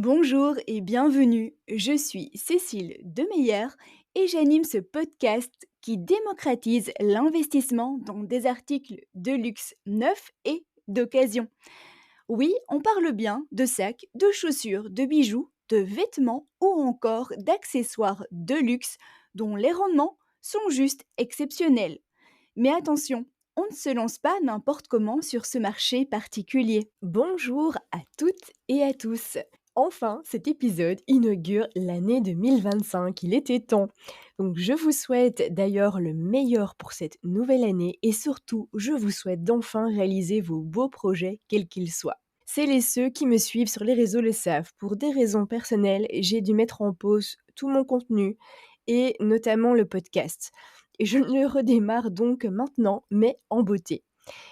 Bonjour et bienvenue. Je suis Cécile Demeyer et j'anime ce podcast qui démocratise l'investissement dans des articles de luxe neufs et d'occasion. Oui, on parle bien de sacs, de chaussures, de bijoux, de vêtements ou encore d'accessoires de luxe dont les rendements sont juste exceptionnels. Mais attention, on ne se lance pas n'importe comment sur ce marché particulier. Bonjour à toutes et à tous. Enfin, cet épisode inaugure l'année 2025, il était temps. Donc je vous souhaite d'ailleurs le meilleur pour cette nouvelle année et surtout, je vous souhaite d'enfin réaliser vos beaux projets, quels qu'ils soient. Celles et ceux qui me suivent sur les réseaux le savent, pour des raisons personnelles, j'ai dû mettre en pause tout mon contenu et notamment le podcast. Et je le redémarre donc maintenant, mais en beauté.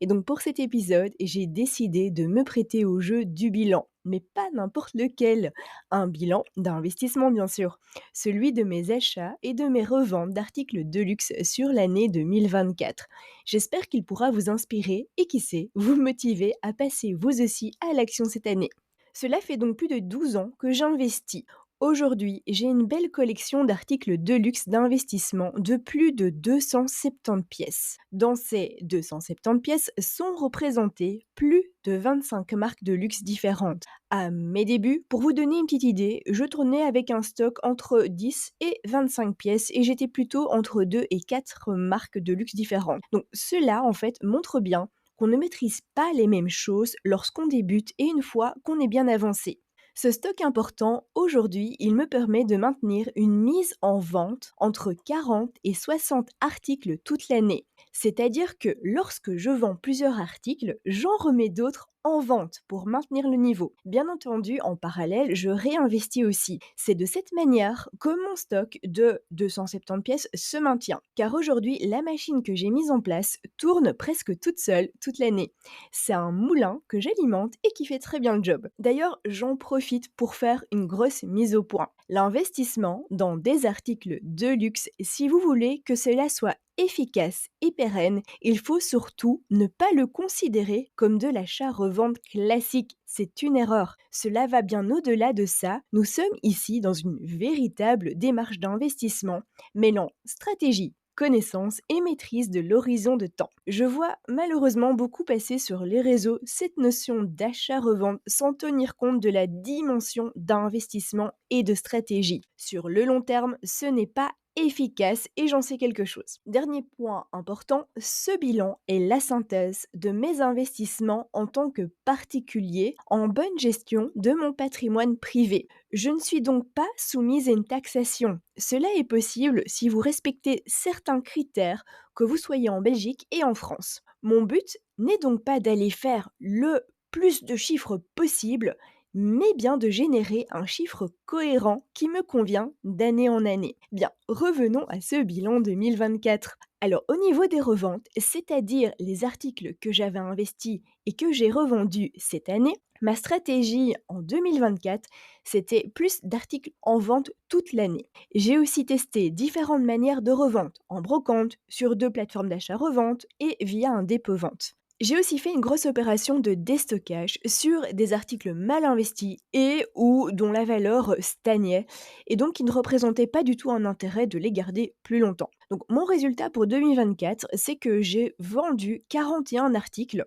Et donc pour cet épisode, j'ai décidé de me prêter au jeu du bilan, mais pas n'importe lequel. Un bilan d'investissement bien sûr, celui de mes achats et de mes reventes d'articles de luxe sur l'année 2024. J'espère qu'il pourra vous inspirer et qui sait, vous motiver à passer vous aussi à l'action cette année. Cela fait donc plus de 12 ans que j'investis. Aujourd'hui, j'ai une belle collection d'articles de luxe d'investissement de plus de 270 pièces. Dans ces 270 pièces sont représentées plus de 25 marques de luxe différentes. À mes débuts, pour vous donner une petite idée, je tournais avec un stock entre 10 et 25 pièces et j'étais plutôt entre 2 et 4 marques de luxe différentes. Donc cela, en fait, montre bien qu'on ne maîtrise pas les mêmes choses lorsqu'on débute et une fois qu'on est bien avancé. Ce stock important, aujourd'hui, il me permet de maintenir une mise en vente entre 40 et 60 articles toute l'année. C'est-à-dire que lorsque je vends plusieurs articles, j'en remets d'autres en vente pour maintenir le niveau. Bien entendu, en parallèle, je réinvestis aussi. C'est de cette manière que mon stock de 270 pièces se maintient. Car aujourd'hui, la machine que j'ai mise en place tourne presque toute seule toute l'année. C'est un moulin que j'alimente et qui fait très bien le job. D'ailleurs, j'en profite pour faire une grosse mise au point. L'investissement dans des articles de luxe, si vous voulez que cela soit efficace et pérenne, il faut surtout ne pas le considérer comme de l'achat-revente classique. C'est une erreur. Cela va bien au-delà de ça. Nous sommes ici dans une véritable démarche d'investissement, mêlant stratégie, connaissance et maîtrise de l'horizon de temps. Je vois malheureusement beaucoup passer sur les réseaux cette notion d'achat-revente sans tenir compte de la dimension d'investissement et de stratégie. Sur le long terme, ce n'est pas efficace et j'en sais quelque chose. Dernier point important, ce bilan est la synthèse de mes investissements en tant que particulier en bonne gestion de mon patrimoine privé. Je ne suis donc pas soumise à une taxation. Cela est possible si vous respectez certains critères, que vous soyez en Belgique et en France. Mon but n'est donc pas d'aller faire le plus de chiffres possible, mais bien de générer un chiffre cohérent qui me convient d'année en année. Bien, revenons à ce bilan 2024. Alors, au niveau des reventes, c'est-à-dire les articles que j'avais investis et que j'ai revendus cette année, ma stratégie en 2024, c'était plus d'articles en vente toute l'année. J'ai aussi testé différentes manières de revente, en brocante, sur 2 plateformes d'achat-revente et via un dépôt-vente. J'ai aussi fait une grosse opération de déstockage sur des articles mal investis et ou dont la valeur stagnait et donc qui ne représentaient pas du tout un intérêt de les garder plus longtemps. Donc mon résultat pour 2024, c'est que j'ai vendu 41 articles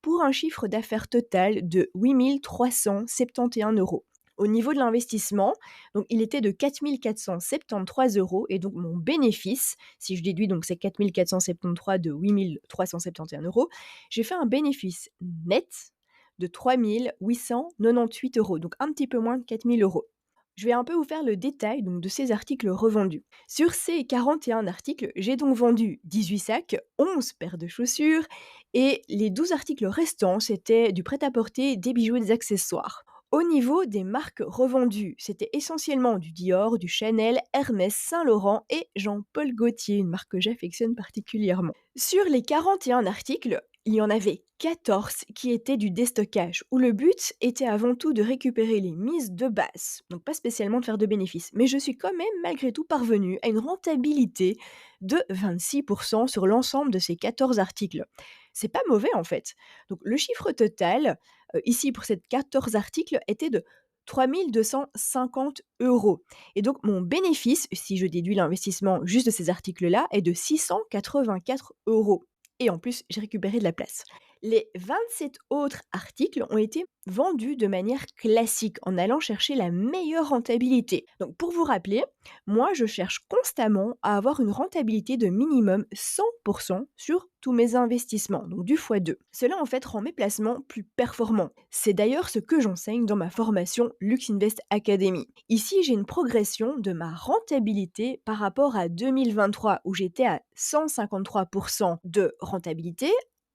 pour un chiffre d'affaires total de 8 371 euros. Au niveau de l'investissement, donc il était de 4 473 euros et donc mon bénéfice, si je déduis donc ces 4 473 de 8 371 euros, j'ai fait un bénéfice net de 3 898 euros, donc un petit peu moins de 4 000 euros. Je vais un peu vous faire le détail donc, de ces articles revendus. Sur ces 41 articles, j'ai donc vendu 18 sacs, 11 paires de chaussures et les 12 articles restants, c'était du prêt-à-porter, des bijoux et des accessoires. Au niveau des marques revendues, c'était essentiellement du Dior, du Chanel, Hermès, Saint-Laurent et Jean-Paul Gaultier, une marque que j'affectionne particulièrement. Sur les 41 articles, il y en avait 14 qui étaient du déstockage, où le but était avant tout de récupérer les mises de base, donc pas spécialement de faire de bénéfices. Mais je suis quand même malgré tout parvenue à une rentabilité de 26% sur l'ensemble de ces 14 articles. C'est pas mauvais en fait. Donc le chiffre total, ici pour ces 14 articles, était de 3 250 euros. Et donc, mon bénéfice, si je déduis l'investissement juste de ces articles-là, est de 684 euros. Et en plus, j'ai récupéré de la place. Les 27 autres articles ont été vendus de manière classique en allant chercher la meilleure rentabilité. Donc, pour vous rappeler, moi, je cherche constamment à avoir une rentabilité de minimum 100% sur tous mes investissements, donc du x2. Cela, en fait, rend mes placements plus performants. C'est d'ailleurs ce que j'enseigne dans ma formation Lux Invest Academy. Ici, j'ai une progression de ma rentabilité par rapport à 2023, où j'étais à 153% de rentabilité.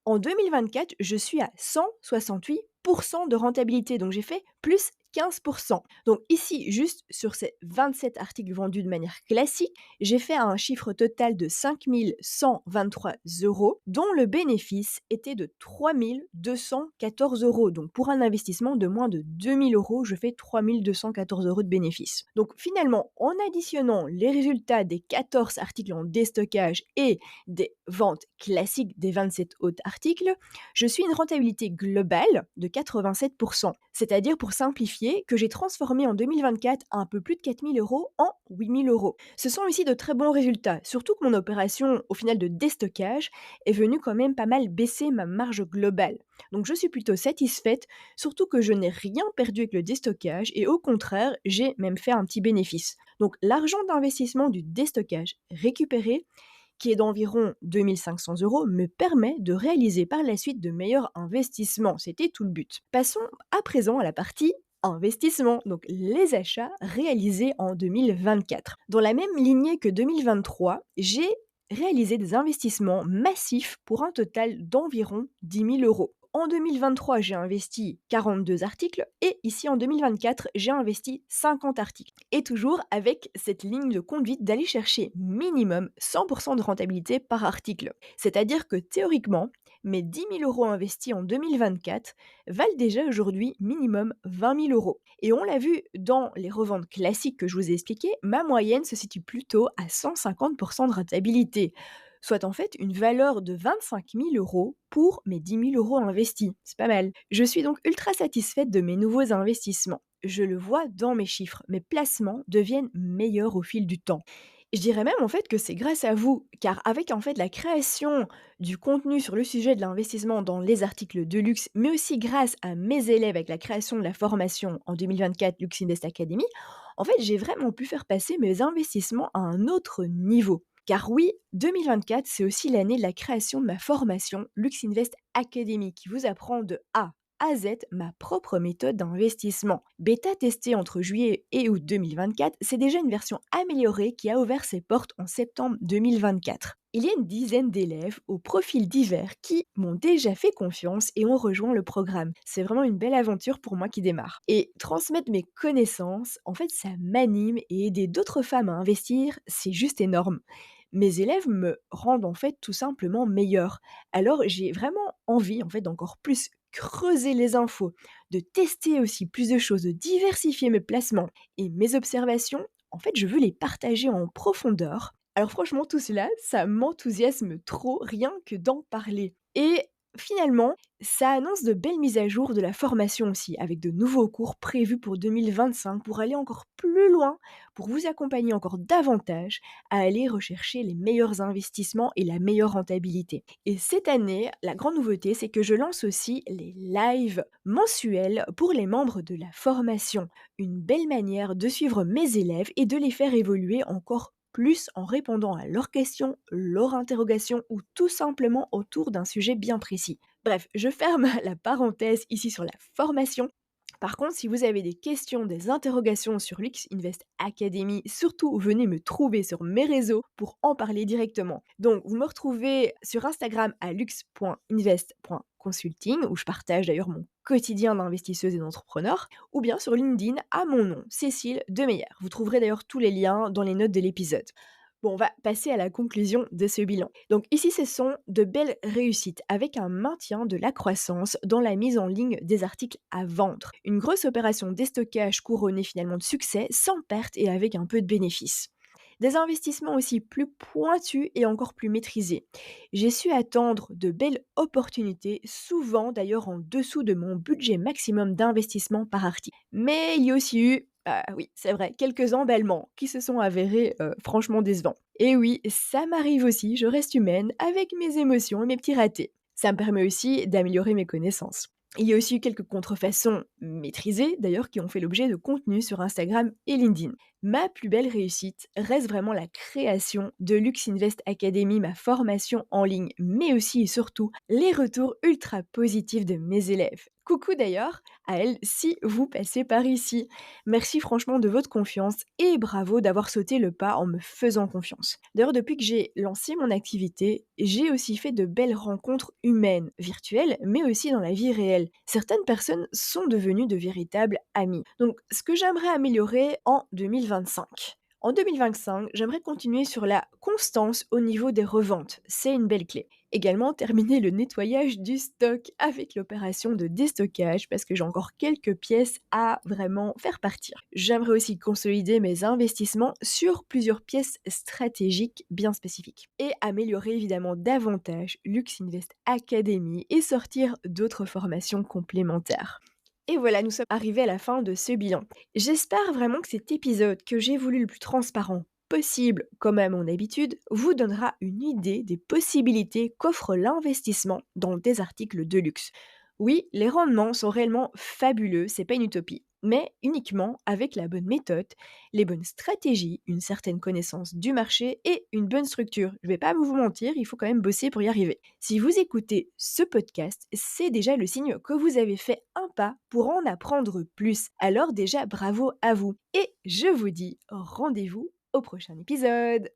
En 2024, je suis à 168% de rentabilité, donc j'ai fait plus 15%. Donc ici, juste sur ces 27 articles vendus de manière classique, j'ai fait un chiffre total de 5 123 euros, dont le bénéfice était de 3 214 euros. Donc pour un investissement de moins de 2 000 euros, je fais 3 214 euros de bénéfice. Donc finalement, en additionnant les résultats des 14 articles en déstockage et des ventes classiques des 27 autres articles, je suis une rentabilité globale de 87%. C'est-à-dire, pour simplifier, que j'ai transformé en 2024 un peu plus de 4 000 euros en 8 000 euros. Ce sont aussi de très bons résultats, surtout que mon opération, au final de déstockage, est venue quand même pas mal baisser ma marge globale. Donc je suis plutôt satisfaite, surtout que je n'ai rien perdu avec le déstockage et au contraire, j'ai même fait un petit bénéfice. Donc l'argent d'investissement du déstockage récupéré, qui est d'environ 2 500 euros, me permet de réaliser par la suite de meilleurs investissements. C'était tout le but. Passons à présent à la partie investissement, donc les achats réalisés en 2024. Dans la même lignée que 2023, j'ai réalisé des investissements massifs pour un total d'environ 10 000 euros. En 2023, j'ai investi 42 articles et ici en 2024, j'ai investi 50 articles. Et toujours avec cette ligne de conduite d'aller chercher minimum 100% de rentabilité par article. C'est-à-dire que théoriquement, mes 10 000 euros investis en 2024 valent déjà aujourd'hui minimum 20 000 euros. Et on l'a vu dans les reventes classiques que je vous ai expliquées, ma moyenne se situe plutôt à 150% de rentabilité, soit en fait une valeur de 25 000 euros pour mes 10 000 euros investis. C'est pas mal. Je suis donc ultra satisfaite de mes nouveaux investissements. Je le vois dans mes chiffres, mes placements deviennent meilleurs au fil du temps. Je dirais même en fait que c'est grâce à vous, car avec en fait la création du contenu sur le sujet de l'investissement dans les articles de luxe, mais aussi grâce à mes élèves avec la création de la formation en 2024 Lux Invest Academy, en fait j'ai vraiment pu faire passer mes investissements à un autre niveau. Car oui, 2024, c'est aussi l'année de la création de ma formation Lux Invest Academy qui vous apprend de A à Z ma propre méthode d'investissement. Bêta testée entre juillet et août 2024, c'est déjà une version améliorée qui a ouvert ses portes en septembre 2024. Il y a une dizaine d'élèves aux profils divers qui m'ont déjà fait confiance et ont rejoint le programme. C'est vraiment une belle aventure pour moi qui démarre. Et transmettre mes connaissances, en fait, ça m'anime et aider d'autres femmes à investir, c'est juste énorme. Mes élèves me rendent en fait tout simplement meilleure. Alors j'ai vraiment envie en fait d'encore plus creuser les infos, de tester aussi plus de choses, de diversifier mes placements et mes observations. En fait, je veux les partager en profondeur. Alors franchement, tout cela, ça m'enthousiasme trop rien que d'en parler. Et finalement, ça annonce de belles mises à jour de la formation aussi, avec de nouveaux cours prévus pour 2025 pour aller encore plus loin, pour vous accompagner encore davantage à aller rechercher les meilleurs investissements et la meilleure rentabilité. Et cette année, la grande nouveauté, c'est que je lance aussi les lives mensuels pour les membres de la formation. Une belle manière de suivre mes élèves et de les faire évoluer encore plus en répondant à leurs questions, leurs interrogations ou tout simplement autour d'un sujet bien précis. Bref, je ferme la parenthèse ici sur la formation. Par contre, si vous avez des questions, des interrogations sur Lux Invest Academy, surtout venez me trouver sur mes réseaux pour en parler directement. Donc, vous me retrouvez sur Instagram à lux.invest.consulting, où je partage d'ailleurs mon quotidien d'investisseuse et d'entrepreneur, ou bien sur LinkedIn à mon nom, Cécile Demeyer. Vous trouverez d'ailleurs tous les liens dans les notes de l'épisode. Bon, on va passer à la conclusion de ce bilan. Donc ici, ce sont de belles réussites avec un maintien de la croissance dans la mise en ligne des articles à vendre. Une grosse opération déstockage couronnée finalement de succès, sans perte et avec un peu de bénéfice. Des investissements aussi plus pointus et encore plus maîtrisés. J'ai su attendre de belles opportunités, souvent d'ailleurs en dessous de mon budget maximum d'investissement par article. Mais il y a aussi eu, ah oui, c'est vrai, quelques emballements qui se sont avérés franchement décevants. Et oui, ça m'arrive aussi, je reste humaine avec mes émotions et mes petits ratés. Ça me permet aussi d'améliorer mes connaissances. Il y a aussi eu quelques contrefaçons maîtrisées, d'ailleurs, qui ont fait l'objet de contenus sur Instagram et LinkedIn. Ma plus belle réussite reste vraiment la création de Lux Invest Academy, ma formation en ligne, mais aussi et surtout les retours ultra positifs de mes élèves. Coucou d'ailleurs à elles si vous passez par ici. Merci franchement de votre confiance et bravo d'avoir sauté le pas en me faisant confiance. D'ailleurs, depuis que j'ai lancé mon activité, j'ai aussi fait de belles rencontres humaines, virtuelles, mais aussi dans la vie réelle. Certaines personnes sont devenues de véritables amis. Donc, ce que j'aimerais améliorer en 2025. En 2025, j'aimerais continuer sur la constance au niveau des reventes. C'est une belle clé. Également, terminer le nettoyage du stock avec l'opération de déstockage parce que j'ai encore quelques pièces à vraiment faire partir. J'aimerais aussi consolider mes investissements sur plusieurs pièces stratégiques bien spécifiques et améliorer évidemment davantage Lux Invest Academy et sortir d'autres formations complémentaires. Et voilà, nous sommes arrivés à la fin de ce bilan. J'espère vraiment que cet épisode, que j'ai voulu le plus transparent possible, comme à mon habitude, vous donnera une idée des possibilités qu'offre l'investissement dans des articles de luxe. Oui, les rendements sont réellement fabuleux, c'est pas une utopie, mais uniquement avec la bonne méthode, les bonnes stratégies, une certaine connaissance du marché et une bonne structure. Je vais pas vous mentir, il faut quand même bosser pour y arriver. Si vous écoutez ce podcast, c'est déjà le signe que vous avez fait un pas pour en apprendre plus. Alors déjà, bravo à vous. Et je vous dis rendez-vous au prochain épisode.